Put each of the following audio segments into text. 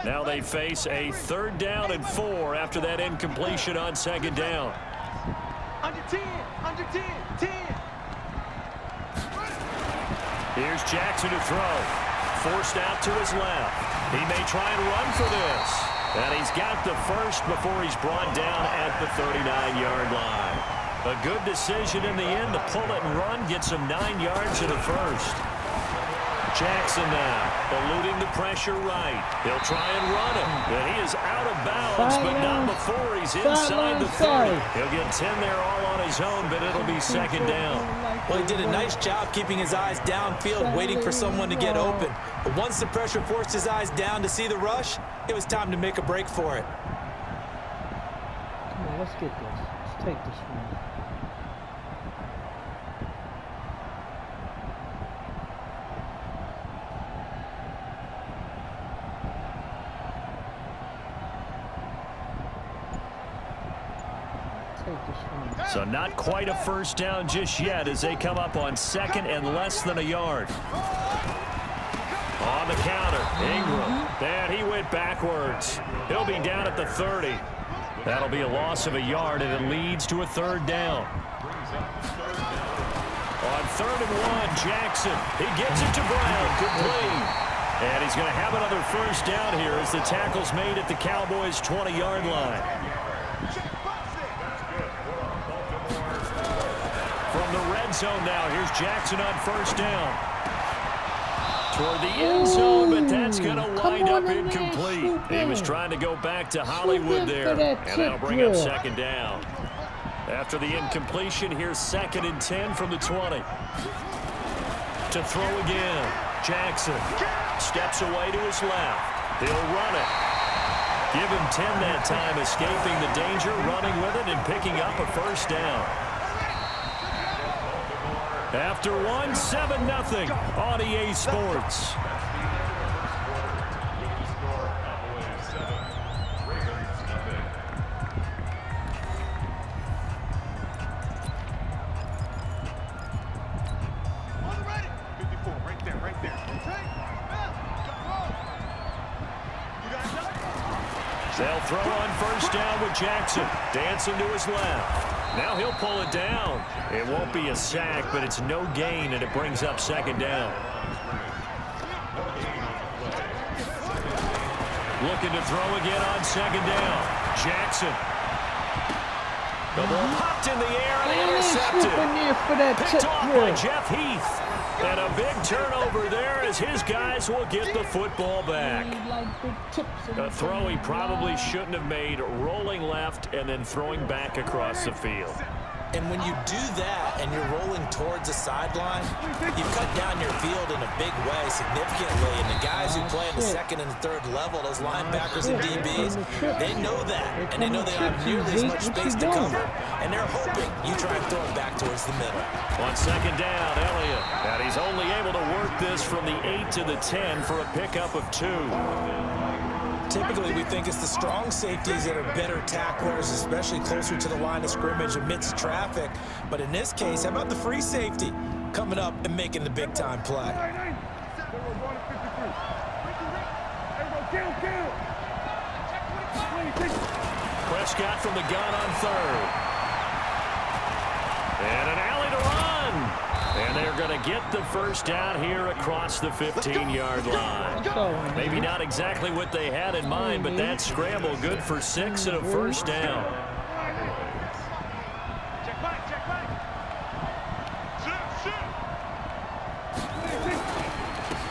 Now they face a 3rd down and 4 after that incompletion on 2nd down. Under 10, under 10, 10. Here's Jackson to throw. Forced out to his left. He may try and run for this. And he's got the first before he's brought down at the 39-yard line. A good decision in the end to pull it and run. Gets him 9 yards in the first. Jackson now eluding the pressure right. He'll try and run it. And he is out of bounds, but not before he's inside the 30. He'll get 10 there all on his own, but it'll be 2nd down. Well, he did a nice job keeping his eyes downfield, waiting for someone to get open. But once the pressure forced his eyes down to see the rush, it was time to make a break for it. Come on, let's get this. Let's take this one. So not quite a first down just yet as they come up on 2nd and less than a yard. On the counter, Ingram. And he went backwards. He'll be down at the 30. That'll be a loss of a yard, and it leads to a 3rd down. On 3rd and 1, Jackson. He gets it to Brown. Complete. And he's going to have another first down here as the tackle's made at the Cowboys' 20-yard line. From the red zone now, here's Jackson on 1st down. Toward the end zone, but that's going to wind up incomplete. He was trying to go back to Hollywood there, and that'll bring up 2nd down. After the incompletion, here's 2nd and 10 from the 20. To throw again, Jackson steps away to his left. He'll run it. Give him 10 that time, escaping the danger, running with it, and picking up a first down. After 1, 7-0 on EA Sports. They'll throw on 1st down with Jackson. Dancing to his left. Now he'll pull it down. It won't be a sack, but it's no gain, and it brings up 2nd down. Looking to throw again on 2nd down. Jackson. The ball popped in the air and intercepted. Picked off by Jeff Heath. And a big turnover there as his guys will get the football back. A throw he probably shouldn't have made, rolling left and then throwing back across the field. And when you do that and you're rolling towards the sideline, you cut down your field in a big way, significantly. And the guys who play in the 2nd and 3rd level, those linebackers and DBs, they know that. And they know they don't have nearly as much space to cover. And they're hoping you try and throw it back towards the middle. On 2nd down, Elliott. And he's only able to work this from the 8 to the 10 for a pickup of 2. Typically, we think it's the strong safeties that are better tacklers, especially closer to the line of scrimmage amidst traffic. But in this case, how about the free safety coming up and making the big-time play? Prescott from the gun on 3rd. And an alley to run. And they're going to get the first down here across the 15-yard line. Maybe not exactly what they had in mind, but that scramble good for 6 and a first down.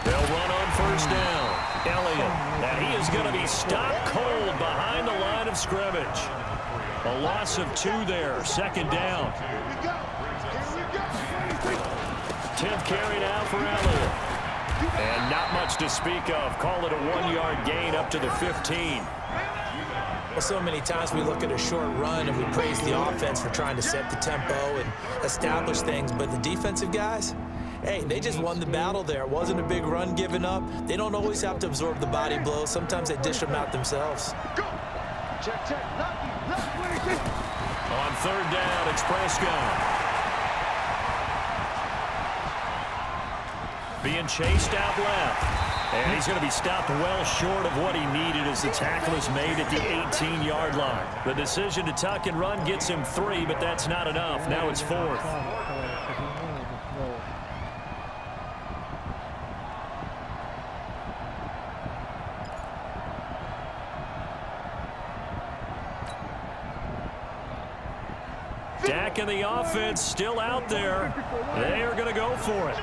They'll run on 1st down. Elliott, and he is going to be stopped cold behind the line of scrimmage. A loss of 2 there, 2nd down. 10th carry now for Elliott. And not much to speak of. Call it a 1-yard gain up to the 15. Well, so many times we look at a short run and we praise the offense for trying to set the tempo and establish things. But the defensive guys, hey, they just won the battle there. It wasn't a big run given up. They don't always have to absorb the body blows. Sometimes they dish them out themselves. Check, check. On 3rd down, it's Prescott. Being chased out left. And he's going to be stopped well short of what he needed as the tackle is made at the 18-yard line. The decision to tuck and run gets him 3, but that's not enough. Now it's 4th. Dak and the offense still out there. They are going to go for it.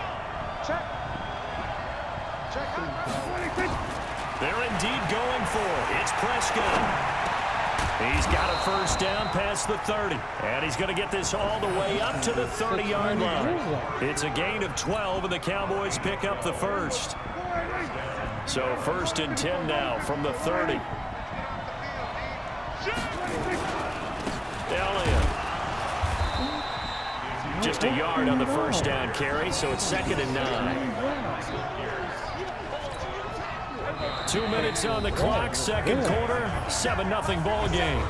They're indeed going for it. It's Prescott. He's got a first down past the 30. And he's going to get this all the way up to the 30-yard line. It's a gain of 12, and the Cowboys pick up the first. So 1st and 10 now from the 30. Elliott. Just a yard on the first down carry, so it's 2nd and 9. 2 minutes on the clock, second quarter, 7-0 ball game.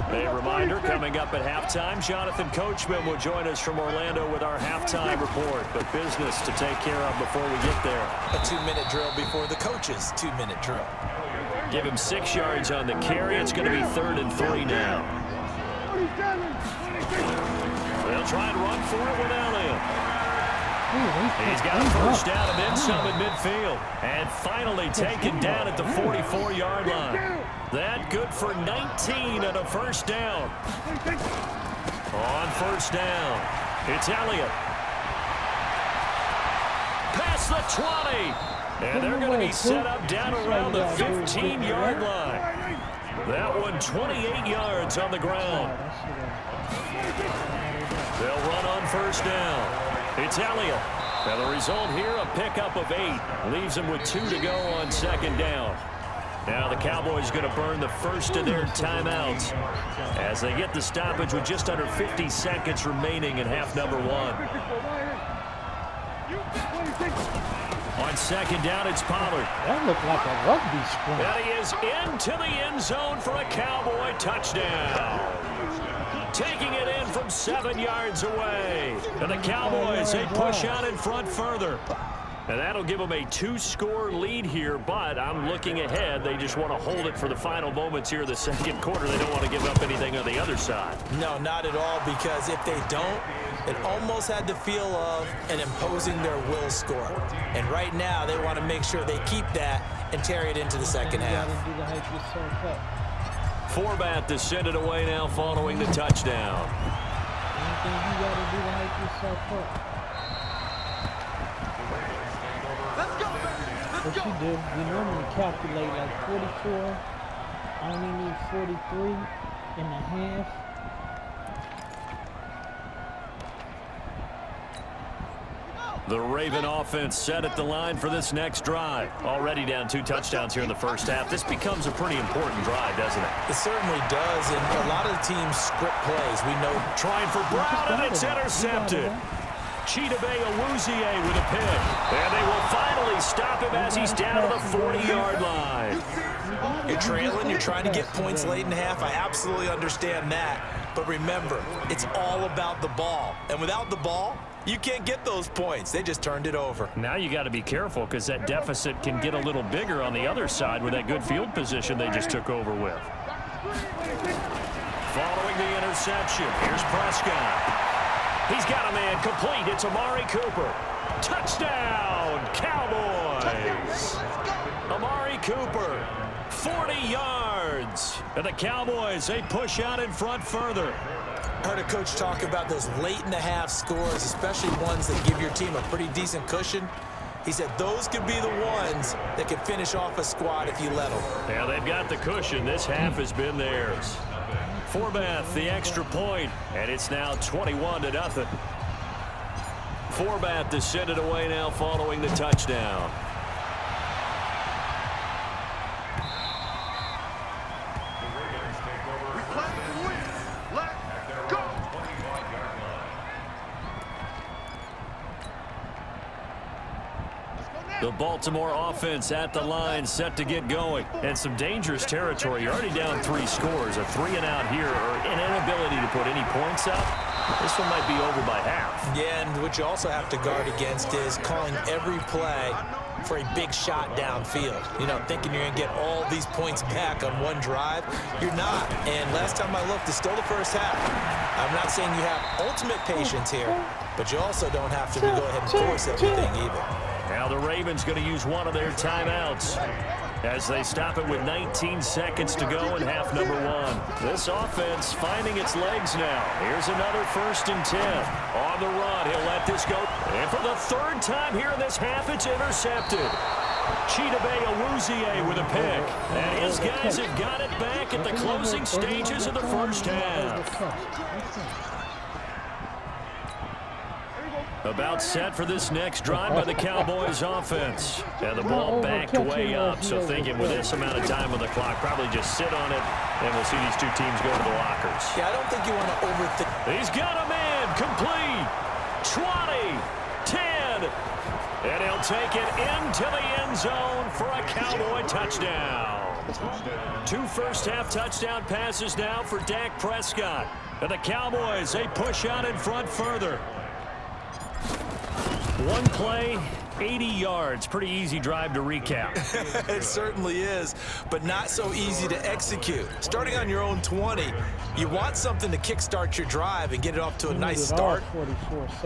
A reminder, coming up at halftime, Jonathan Coachman will join us from Orlando with our halftime report, but business to take care of before we get there. A 2-minute drill before the coach's 2-minute drill. Give him 6 yards on the carry. It's going to be 3rd and 3 now. They'll try and run for it with Elliott. He's got a first down and then some in midfield. And finally taken down at the 44-yard line. That good for 19 and a first down. On first down, it's Elliott. Past the 20. And they're going to be set up down around the 15-yard line. That one 28 yards on the ground. They'll run on first down. It's Elliott. Now the result here, a pickup of 8. Leaves them with 2 to go on 2nd down. Now the Cowboys going to burn the first of their timeouts as they get the stoppage with just under 50 seconds remaining in half number 1. On 2nd down, it's Pollard. That looked like a rugby sprint. And he is into the end zone for a Cowboy touchdown. Taking it in from 7 yards away. And the Cowboys, they push out in front further. And that'll give them a 2-score lead here, but I'm looking ahead. They just want to hold it for the final moments here of the second quarter. They don't want to give up anything on the other side. No, not at all, because if they don't, it almost had the feel of an imposing their will score. And right now, they want to make sure they keep that and carry it into the second half. Forbat to send it away now following the touchdown. Anything you got to do to hype yourself up. What you do, you normally calculate like 44. I only need 43 and a half. The Raven offense set at the line for this next drive. Already down 2 touchdowns here in the first half. This becomes a pretty important drive, doesn't it? It certainly does, and a lot of the teams script plays. We know trying for Brown, and it's intercepted. Chidobe Awuzie with a pick. And they will finally stop him as he's down to the 40-yard line. You're trailing, you're trying to get points late in the half. I absolutely understand that. But remember, it's all about the ball. And without the ball, you can't get those points. They just turned it over. Now you got to be careful because that deficit can get a little bigger on the other side with that good field position they just took over with. Following the interception, here's Prescott. He's got a man complete. It's Amari Cooper. Touchdown, Cowboys. Amari Cooper, 40 yards. And the Cowboys, they push out in front further. I heard a coach talk about those late-in-the-half scores, especially ones that give your team a pretty decent cushion. He said those could be the ones that could finish off a squad if you let them. Yeah, they've got the cushion. This half has been theirs. Forbath, the extra point, and it's now 21-0. Forbath to send it away now following the touchdown. The Baltimore offense at the line, set to get going. And some dangerous territory. You're already down 3 scores. A 3-and-out here, or an inability to put any points up. This one might be over by half. Yeah, and what you also have to guard against is calling every play for a big shot downfield. You know, thinking you're going to get all these points back on one drive. You're not. And last time I looked, it's still the first half. I'm not saying you have ultimate patience here, but you also don't have to go ahead and force everything either. Now the Ravens going to use one of their timeouts as they stop it with 19 seconds to go in half number 1. This offense finding its legs now. Here's another 1st and 10. On the run, he'll let this go. And for the 3rd time here in this half, it's intercepted. Chidobe Awuzie with a pick. And his guys have got it back at the closing stages of the first half. About set for this next drive by the Cowboys offense. And the ball backed way up, so thinking with this amount of time on the clock, probably just sit on it, and we'll see these two teams go to the lockers. Yeah, I don't think you want to overthink. He's got a man, complete, 20, 10, and he'll take it into the end zone for a Cowboy touchdown. 2 first-half touchdown passes now for Dak Prescott. And the Cowboys, they push out in front further. 1 play, 80 yards. Pretty easy drive to recap. It certainly is, but not so easy to execute. Starting on your own 20, you want something to kickstart your drive and get it off to a nice start.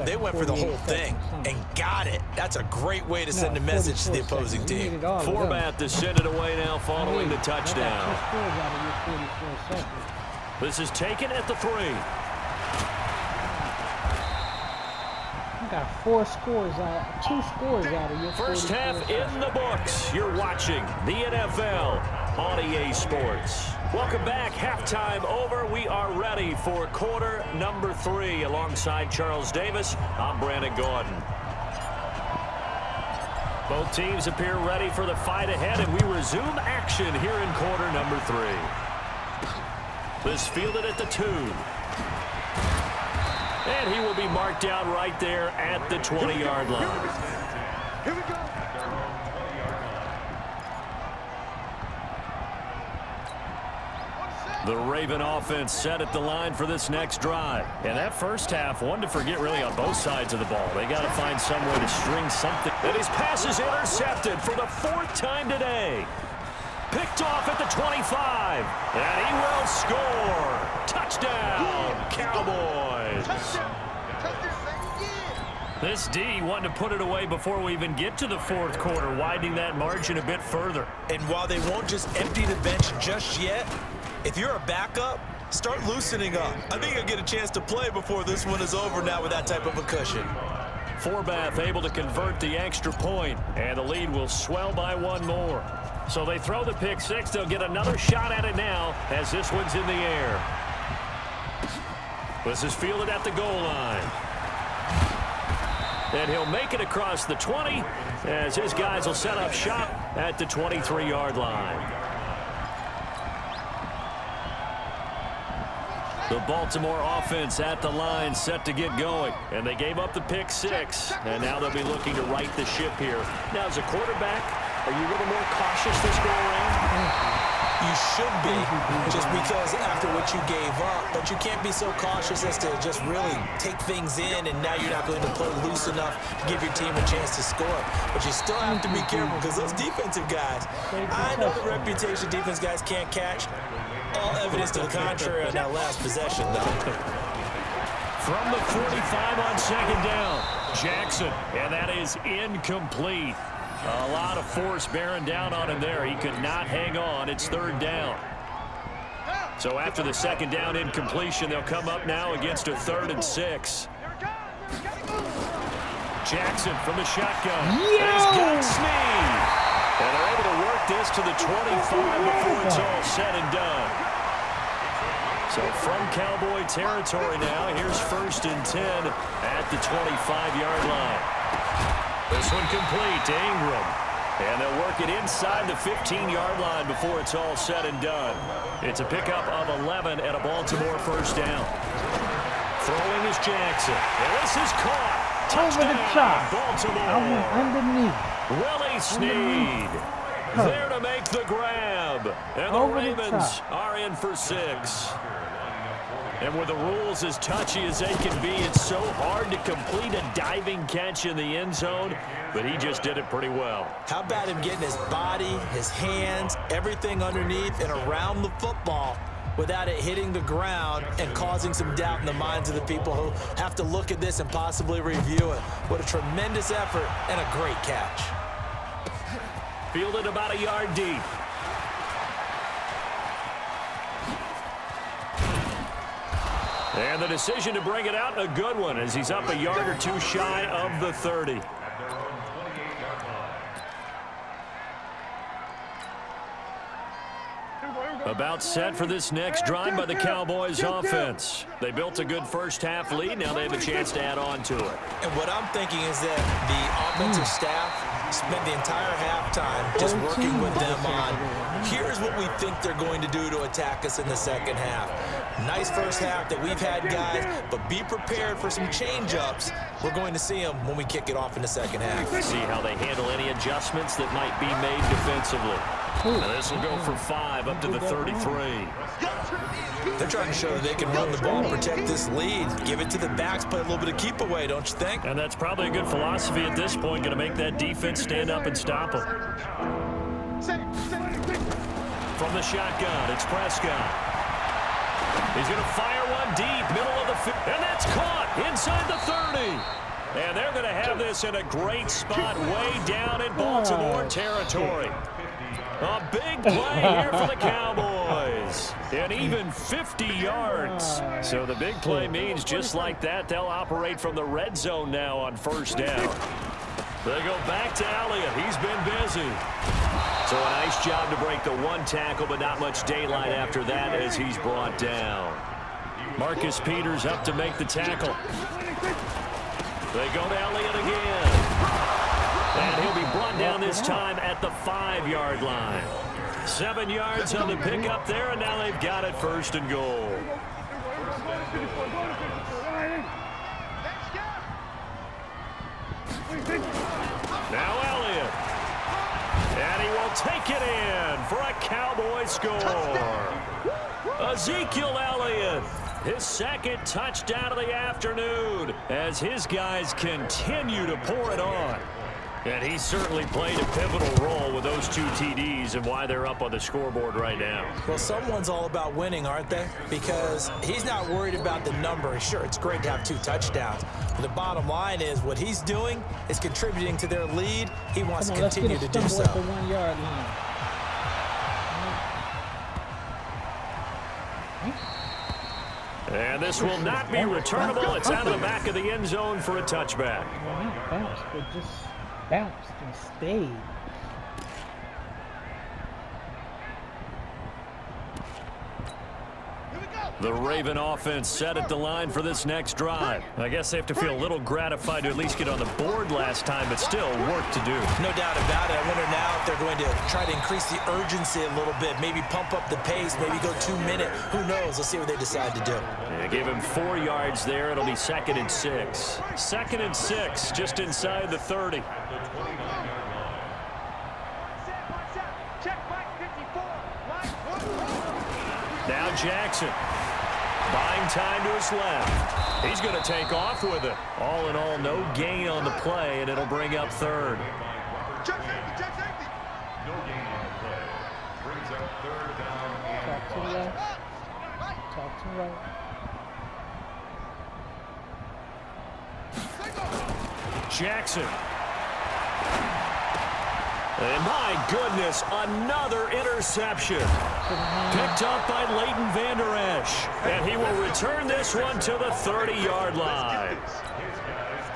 They went for the whole thing and got it. That's a great way to send a message to the opposing team. Forbath to send it away now following the touchdown. This is taken at the 3. Got 4 scores out, 2 scores out of your first half in the books. You're watching the NFL on EA Sports. Welcome back. Halftime over. We are ready for quarter number 3. Alongside Charles Davis, I'm Brandon Gordon. Both teams appear ready for the fight ahead, and we resume action here in quarter number 3. This fielded at the 2. And he will be marked down right there at the 20-yard line. Here we go. The Raven offense set at the line for this next drive. And that first half, one to forget really on both sides of the ball. They got to find some way to string something. And his pass is intercepted for the 4th time today. Picked off at the 25. And he will score. Touchdown, Cowboys. This D wanting to put it away before we even get to the 4th quarter, widening that margin a bit further. And while they won't just empty the bench just yet, if you're a backup, start loosening up. I think you'll get a chance to play before this one is over now with that type of a cushion. Forbath able to convert the extra point, and the lead will swell by 1 more. So they throw the pick 6. They'll get another shot at it now as this one's in the air. This is fielded at the goal line. And he'll make it across the 20 as his guys will set up shop at the 23-yard line. The Baltimore offense at the line set to get going. And they gave up the pick 6. And now they'll be looking to right the ship here. Now, as a quarterback, are you a little more cautious this go around? You should be, just because after what you gave up, but you can't be so cautious as to just really take things in, and now you're not going to play loose enough to give your team a chance to score. But you still have to be careful because those defensive guys, I know the reputation defense guys can't catch. All evidence to the contrary on that last possession, though. From the 45 on 2nd down, Jackson, and that is incomplete. A lot of force bearing down on him there. He could not hang on. It's 3rd down. So after the 2nd down incompletion, they'll come up now against a 3rd and 6. Jackson from the shotgun. He's got Snead. And they're able to work this to the 25 before it's all said and done. So from Cowboy territory now, here's 1st and 10 at the 25-yard line. This one complete to Ingram. And they'll work it inside the 15-yard line before it's all said and done. It's a pickup of 11 at a Baltimore 1st down. Throwing is Jackson. And this is caught. Touchdown, over the top. Baltimore. I went underneath. Willie Snead there to make the grab. And the Ravens are in for 6. And with the rules as touchy as they can be, it's so hard to complete a diving catch in the end zone, but he just did it pretty well. How about him getting his body, his hands, everything underneath and around the football without it hitting the ground and causing some doubt in the minds of the people who have to look at this and possibly review it. What a tremendous effort and a great catch. Fielded about a yard deep. And the decision to bring it out, a good one, as he's up a yard or two shy of the 30. About set for this next drive by the Cowboys offense. They built a good first half lead. Now they have a chance to add on to it. And what I'm thinking is that the offensive staff spent the entire halftime just working with them on, here's what we think they're going to do to attack us in the second half. Nice first half that we've had, guys, but be prepared for some change-ups. We're going to see them when we kick it off in the second half. See how they handle any adjustments that might be made defensively. Now this will go for 5 up to the 33. They're trying to show that they can run the ball, protect this lead, give it to the backs, play a little bit of keep away, don't you think? And that's probably a good philosophy at this point, going to make that defense stand up and stop them. From the shotgun, it's Prescott. He's going to fire one deep, middle of the field, and that's caught inside the 30. And they're going to have this in a great spot way down in Baltimore territory. A big play here for the Cowboys. And even 50 yards. So the big play means just like that, they'll operate from the red zone now on first down. They go back to Elliott. He's been busy. So a nice job to break the one tackle, but not much daylight after that as he's brought down. Marcus Peters up to make the tackle. They go to Elliott again. And he'll be brought down this time at the 5-yard line. 7 yards on the pickup there, and now they've got it first and goal. Now Elliott. And he will take it in for a Cowboy score. Ezekiel Elliott, his second touchdown of the afternoon, as his guys continue to pour it on. And he certainly played a pivotal role with those 2 TDs and why they're up on the scoreboard right now. Well, someone's all about winning, aren't they? Because he's not worried about the number. Sure, it's great to have 2 touchdowns. But the bottom line is what he's doing is contributing to their lead. He wants to continue to do so. At the 1 yard line. And this will not be returnable. It's out of the back of the end zone for a touchback. Well, not bounced, but just bounced and stayed. The Raven offense set at the line for this next drive. I guess they have to feel a little gratified to at least get on the board last time, but still work to do. No doubt about it. I wonder now if they're going to try to increase the urgency a little bit, maybe pump up the pace, maybe go 2-minute. Who knows? Let's see what they decide to do. Yeah, give him 4 yards there. It'll be 2nd and 6. 2nd and 6, just inside the 30. Now Jackson. Buying time to his left. He's going to take off with it. All in all, no gain on the play, and it'll bring up 3rd. Check safety. No gain on the play. Brings up 3rd down and Talk to the left. Talk to the right. Jackson. And my goodness, another interception. Picked up by Leighton Vander Esch. And he will return this one to the 30-yard line.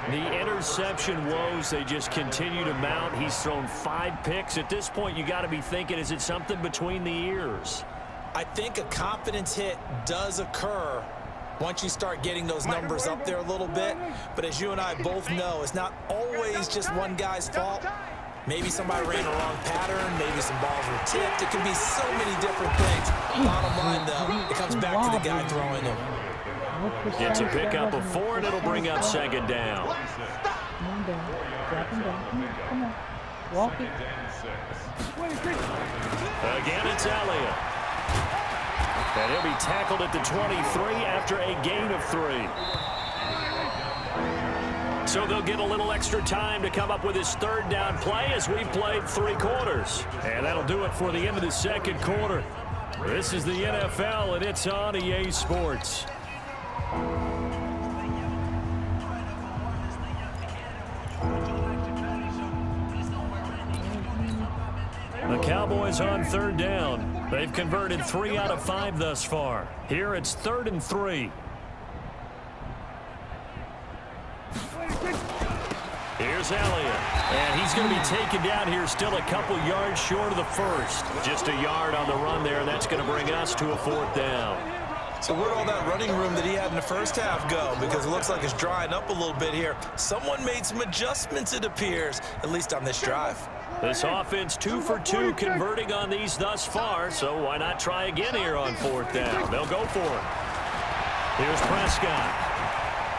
The interception woes, they just continue to mount. He's thrown 5 picks. At this point, you got to be thinking, is it something between the ears? I think a confidence hit does occur once you start getting those numbers up there a little bit. But as you and I both know, it's not always just one guy's fault. Maybe somebody ran a wrong pattern. Maybe some balls were tipped. It could be so many different things. Bottom line, though, it comes back to the guy throwing them. It's a pickup of 4, and it'll bring up 2nd down. Come on down. Drop him down. Come on. Walk it. Again, it's Elliott. And he'll be tackled at the 23 after a gain of 3. So they'll get a little extra time to come up with his third down play as we played 3 quarters. And that'll do it for the end of the second quarter. This is the NFL, and it's on EA Sports. The Cowboys on third down. They've converted 3 out of 5 thus far. Here it's 3rd and 3. Here's Elliott, and he's going to be taken down here still a couple yards short of the first. Just a yard on the run there, and that's going to bring us to a 4th down. So where'd all that running room that he had in the first half go? Because it looks like it's drying up a little bit here. Someone made some adjustments, it appears, at least on this drive. This offense 2 for 2 converting on these thus far, so why not try again here on 4th down? They'll go for it. Here's Prescott.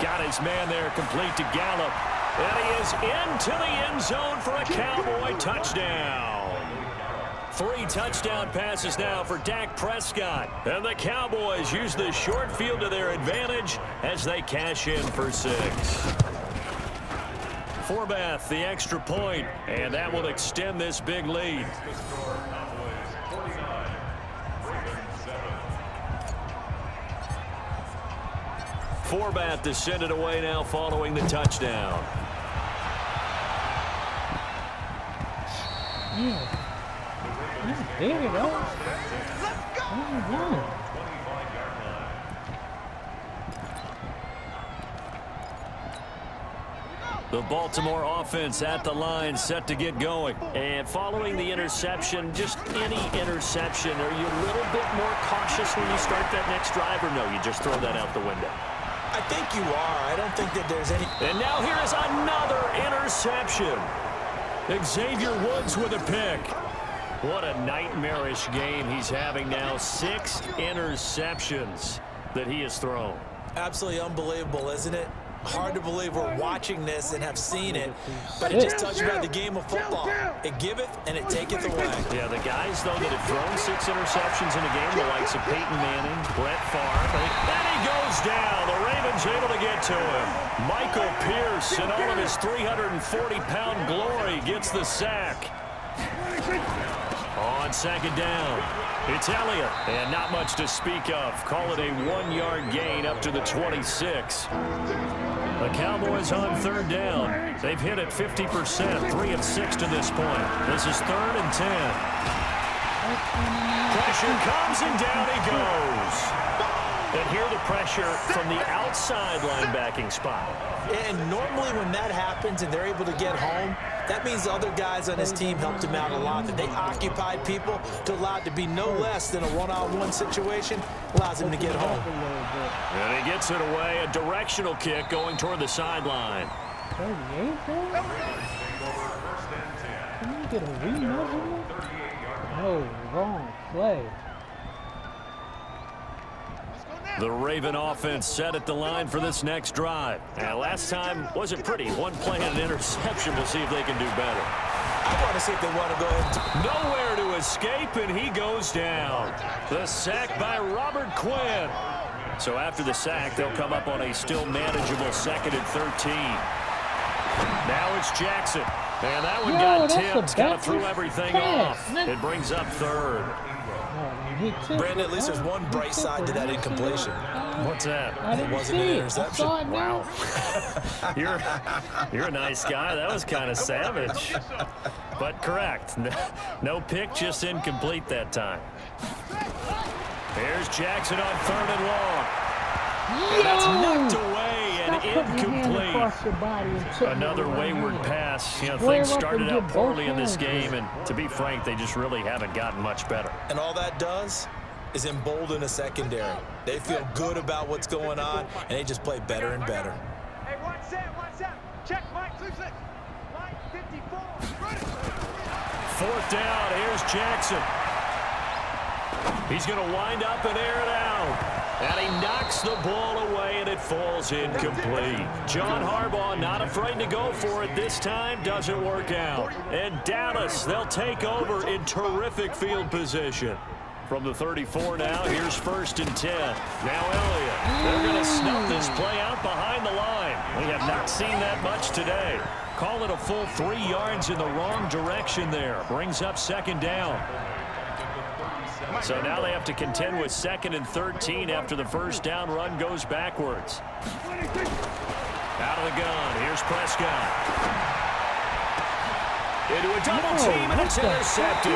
Got his man there, complete to Gallup. And he is into the end zone for a Cowboy touchdown. 3 touchdown passes now for Dak Prescott. And the Cowboys use the short field to their advantage as they cash in for 6. Forbath, the extra point, and that will extend this big lead. Forbath to send it away now following the touchdown. Yeah. There you go. Oh, the Baltimore offense at the line, set to get going. And following the interception, just any interception, are you a little bit more cautious when you start that next drive, or no, you just throw that out the window? I think you are. I don't think that there's any... And now here is another interception. Xavier Woods with a pick. What a nightmarish game he's having now. 6 interceptions that he has thrown. Absolutely unbelievable, isn't it? Hard to believe we're watching this and have seen it, but it just tells you about the game of football. It giveth and it taketh away. Yeah, the guys, though, that have thrown 6 interceptions in a game, the likes of Peyton Manning, Brett Favre, and he goes down. The Ravens able to get to him. Michael Pierce, in all of his 340-pound glory, gets the sack. On second down, it's Elliott, and not much to speak of. Call it a 1-yard gain up to the 26. The Cowboys on third down. They've hit it 50%, 3 of 6 to this point. This is 3rd and 10. Pressure comes, and down he goes. And here the pressure from the outside linebacking spot. And normally when that happens and they're able to get home, that means the other guys on his team helped him out a lot, that they occupied people to allow it to be no less than a one-on-one situation, allows him to get home. And he gets it away, a directional kick going toward the sideline. 38, bro? Can you get a remeasurement? No, wrong play. The Raven offense set at the line for this next drive. And last time wasn't pretty. 1 play and an interception. We'll see if they can do better. I want to see if they want to go ahead. Nowhere to escape, and he goes down. The sack by Robert Quinn. So after the sack, they'll come up on a still manageable 2nd and 13. Now it's Jackson. And that one got tipped. Kind of threw everything off. It brings up 3rd. Brandon, at least there's one bright side to that incompletion. What's that? It wasn't an interception. Wow. You're a nice guy. That was kind of savage. But correct. No pick, just incomplete that time. Here's Jackson on 3rd and long. And that's knocked away and incomplete. Another wayward pass. You know, things started out poorly in this game, and to be frank, they just really haven't gotten much better. And all that does is embolden a secondary. They feel good about what's going on, and they just play better and better. Hey, one set. Check, Mike. 56. Mike, 54. 4th down. Here's Jackson. He's going to wind up and air it out. And he knocks the ball away, and it falls incomplete. John Harbaugh not afraid to go for it this time. Doesn't work out. And Dallas, they'll take over in terrific field position. From the 34 now, here's 1st and 10. Now Elliott. They're going to snuff this play out behind the line. We have not seen that much today. Call it a full 3 yards in the wrong direction there. Brings up 2nd down. So now they have to contend with 2nd and 13 after the 1st down run goes backwards. Out of the gun. Here's Prescott. Into a double team, and it's intercepted.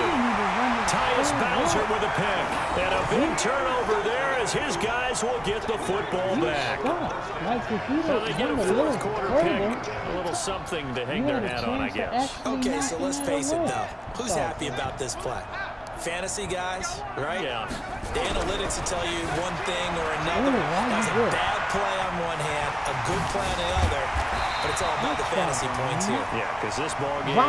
Tyus Bowser with a pick. And a big turnover there as his guys will get the football back. So they get a 4th quarter pick. A little something to hang their hat on, I guess. Okay, so let's face it, though. Who's happy about this play? Fantasy guys, right? Yeah. The analytics will tell you one thing or another. That's a bad play on one hand, a good play on the other, but it's all about the fantasy points here. Yeah, because this ball game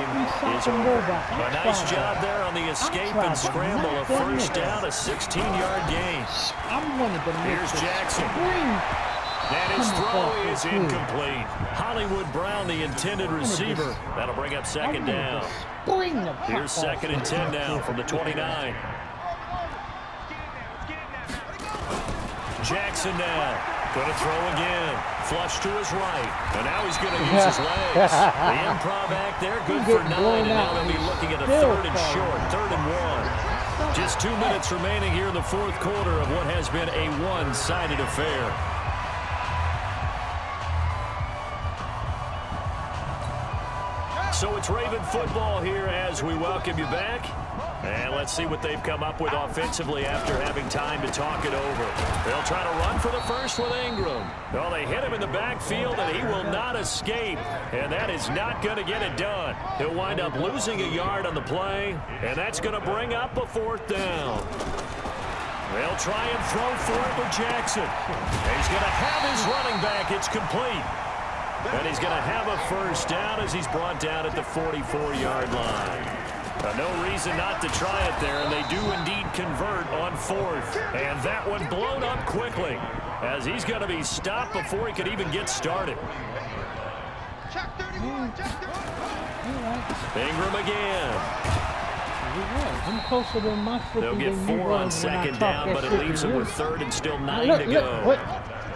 is over. A nice job there on the escape and scramble. A 1st down, a 16-yard gain. Here's Jackson. And his throw is incomplete. Hollywood Brown, the intended receiver. That'll bring up 2nd down. Here's 2nd and 10 now from the 29. Jackson now. Going to throw again. Flush to his right. And now he's going to use his legs. The improv act there, good for 9. And now they'll be looking at a 3rd and short, 3rd and 1. Just 2 minutes remaining here in the 4th quarter of what has been a one-sided affair. So it's Raven football here as we welcome you back. And let's see what they've come up with offensively after having time to talk it over. They'll try to run for the first with Ingram. Well, they hit him in the backfield, and he will not escape. And that is not going to get it done. He'll wind up losing a yard on the play, and that's going to bring up a 4th down. They'll try and throw for it with Jackson. He's going to have his running back. It's complete. And he's going to have a 1st down as he's brought down at the 44-yard line. No reason not to try it there, and they do indeed convert on 4th. And that one blown up quickly as he's going to be stopped before he could even get started. Ingram again. I'm closer than my 50. They'll get 4 on 2nd down, but it leaves them with 3rd and still 9 to go. Look,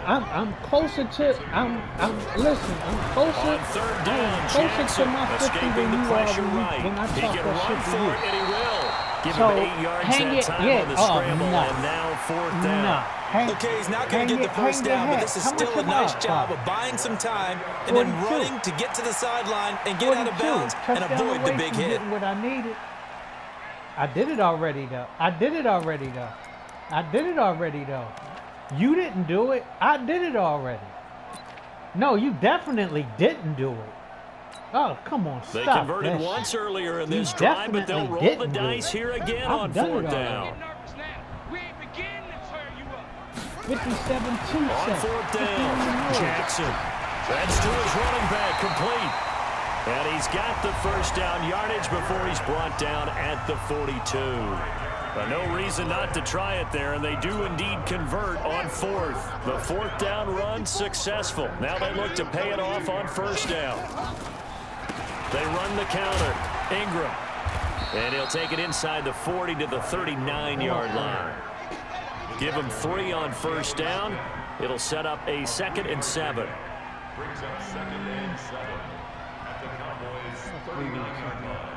I'm closer to listen, I'm closer on 3rd down, Jackson, to my 50 escaping the pressure right. He can run for it, and he will. Give so, him 8 yards that time on the scramble, and now 4th down. Okay, he's not going to get the 1st down, but this is still a nice job of buying some time and then running to get to the sideline and get out of bounds and avoid the big hit. What I needed. I did it already, though. You didn't do it. I did it already. No, you definitely didn't do it. Oh, come on, stop. They converted once earlier in this drive, but they'll roll the dice here again on 4th down. 57-2. On 4th down, Jackson. That's to his running back, complete. And he's got the 1st down yardage before he's brought down at the 42. But no reason not to try it there, and they do indeed convert on 4th. The 4th down run successful. Now they look to pay it off on 1st down. They run the counter. Ingram. And he'll take it inside the 40 to the 39-yard line. Give him 3 on 1st down. It'll set up a 2nd and 7. Brings up 2nd and 7 at the Cowboys' 39-yard line.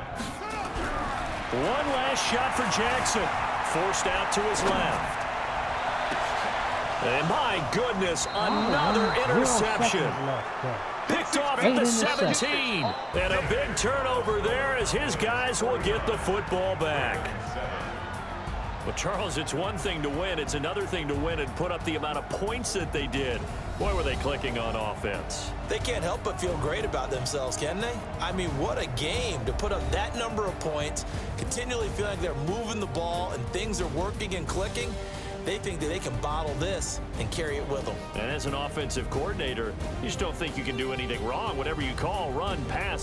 One last shot for Jackson. Forced out to his left. And my goodness, another interception. Picked off at the 17. And a big turnover there as his guys will get the football back. Well, Charles, it's one thing to win. It's another thing to win and put up the amount of points that they did. Boy, were they clicking on offense. They can't help but feel great about themselves, can they? I mean, what a game to put up that number of points, continually feeling like they're moving the ball and things are working and clicking. They think that they can bottle this and carry it with them. And as an offensive coordinator, you just don't think you can do anything wrong. Whatever you call, run, pass,